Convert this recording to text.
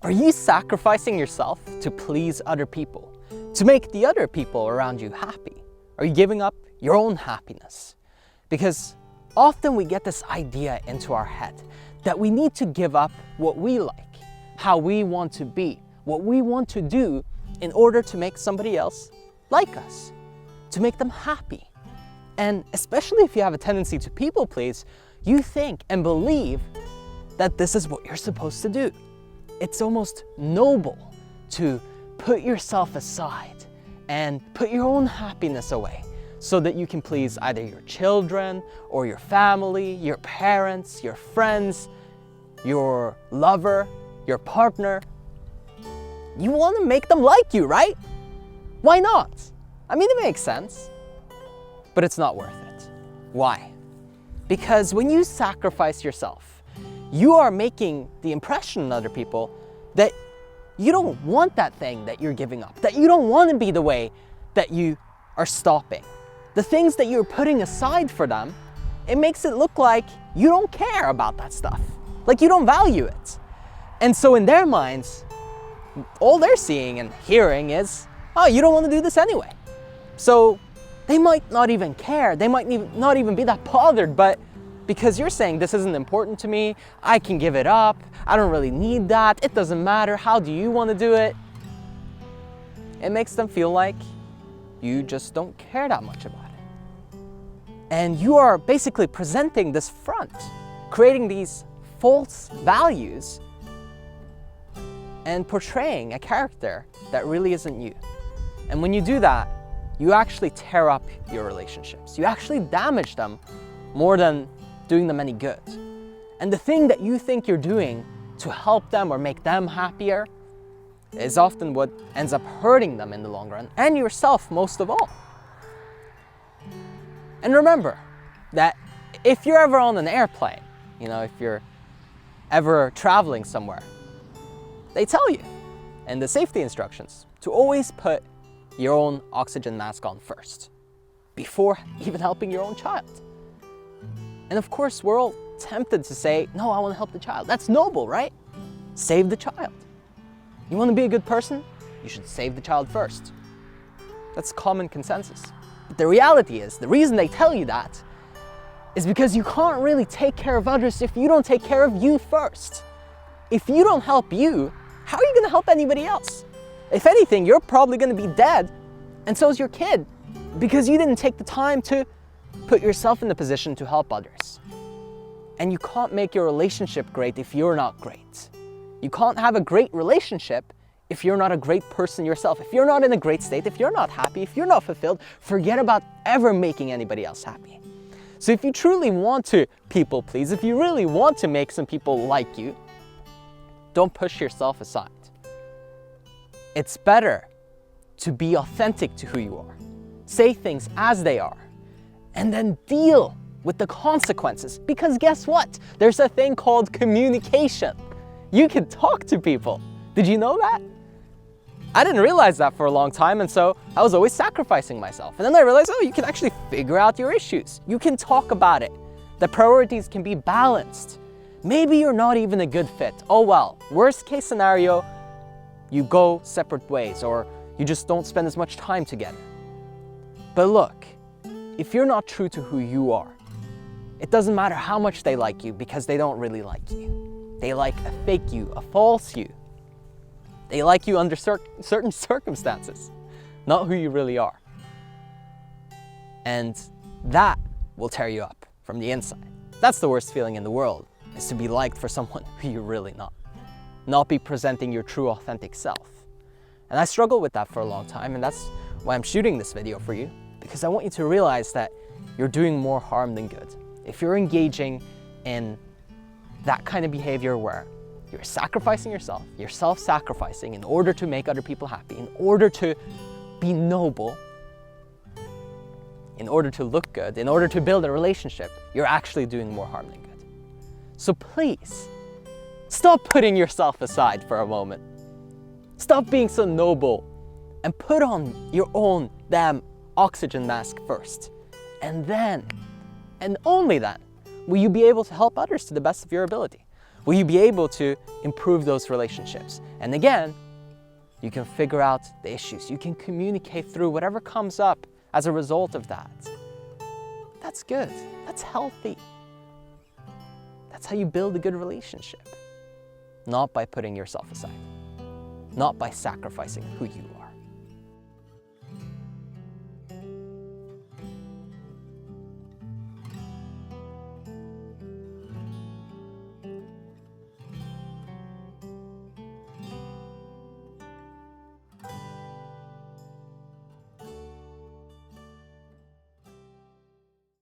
Are you sacrificing yourself to please other people, to make the other people around you happy? Are you giving up your own happiness? Because often we get this idea into our head that we need to give up what we like, how we want to be, what we want to do in order to make somebody else like us, to make them happy. And especially if you have a tendency to people please, you think and believe that this is what you're supposed to do. It's almost noble to put yourself aside and put your own happiness away so that you can please either your children or your family, your parents, your friends, your lover, your partner. You want to make them like you, right? Why not? I mean, it makes sense, but it's not worth it. Why? Because when you sacrifice yourself, you are making the impression on other people that you don't want that thing that you're giving up, that you don't want to be the way that you are stopping. The things that you're putting aside for them, it makes it look like you don't care about that stuff, like you don't value it. And so in their minds, all they're seeing and hearing is, oh, you don't want to do this anyway. So they might not even care, they might not even be that bothered, but because you're saying this isn't important to me, I can give it up, I don't really need that, it doesn't matter, how do you want to do it? It makes them feel like you just don't care that much about it. And you are basically presenting this front, creating these false values and portraying a character that really isn't you. And when you do that, you actually tear up your relationships. You actually damage them more than doing them any good. And the thing that you think you're doing to help them or make them happier is often what ends up hurting them in the long run, and yourself most of all. And remember that if you're ever on an airplane, if you're ever traveling somewhere, they tell you in the safety instructions to always put your own oxygen mask on first, before even helping your own child. And of course, we're all tempted to say, no, I want to help the child. That's noble, right? Save the child. You want to be a good person? You should save the child first. That's common consensus. But the reality is, the reason they tell you that is because you can't really take care of others if you don't take care of you first. If you don't help you, how are you going to help anybody else? If anything, you're probably going to be dead, and so is your kid, because you didn't take the time to put yourself in the position to help others. And you can't make your relationship great if you're not great. You can't have a great relationship if you're not a great person yourself. If you're not in a great state, if you're not happy, if you're not fulfilled, forget about ever making anybody else happy. So if you truly want to people please, if you really want to make some people like you, don't push yourself aside. It's better to be authentic to who you are. Say things as they are, and then deal with the consequences. Because guess what? There's a thing called communication. You can talk to people. Did you know that? I didn't realize that for a long time, and so I was always sacrificing myself. And then I realized, oh, you can actually figure out your issues. You can talk about it. The priorities can be balanced. Maybe you're not even a good fit. Oh well, worst case scenario, you go separate ways, or you just don't spend as much time together. But look, if you're not true to who you are, it doesn't matter how much they like you, because they don't really like you. They like a fake you, a false you. They like you under certain circumstances, not who you really are. And that will tear you up from the inside. That's the worst feeling in the world, is to be liked for someone who you're really not. Not be presenting your true authentic self. And I struggled with that for a long time, and that's why I'm shooting this video for you, because I want you to realize that you're doing more harm than good. If you're engaging in that kind of behavior where you're sacrificing yourself, you're self-sacrificing in order to make other people happy, in order to be noble, in order to look good, in order to build a relationship, you're actually doing more harm than good. So please, stop putting yourself aside for a moment. Stop being so noble and put on your own damn oxygen mask first. And then, and only then, will you be able to help others to the best of your ability. Will you be able to improve those relationships? And again, you can figure out the issues. You can communicate through whatever comes up as a result of that. That's good. That's healthy. That's how you build a good relationship. Not by putting yourself aside. Not by sacrificing who you are.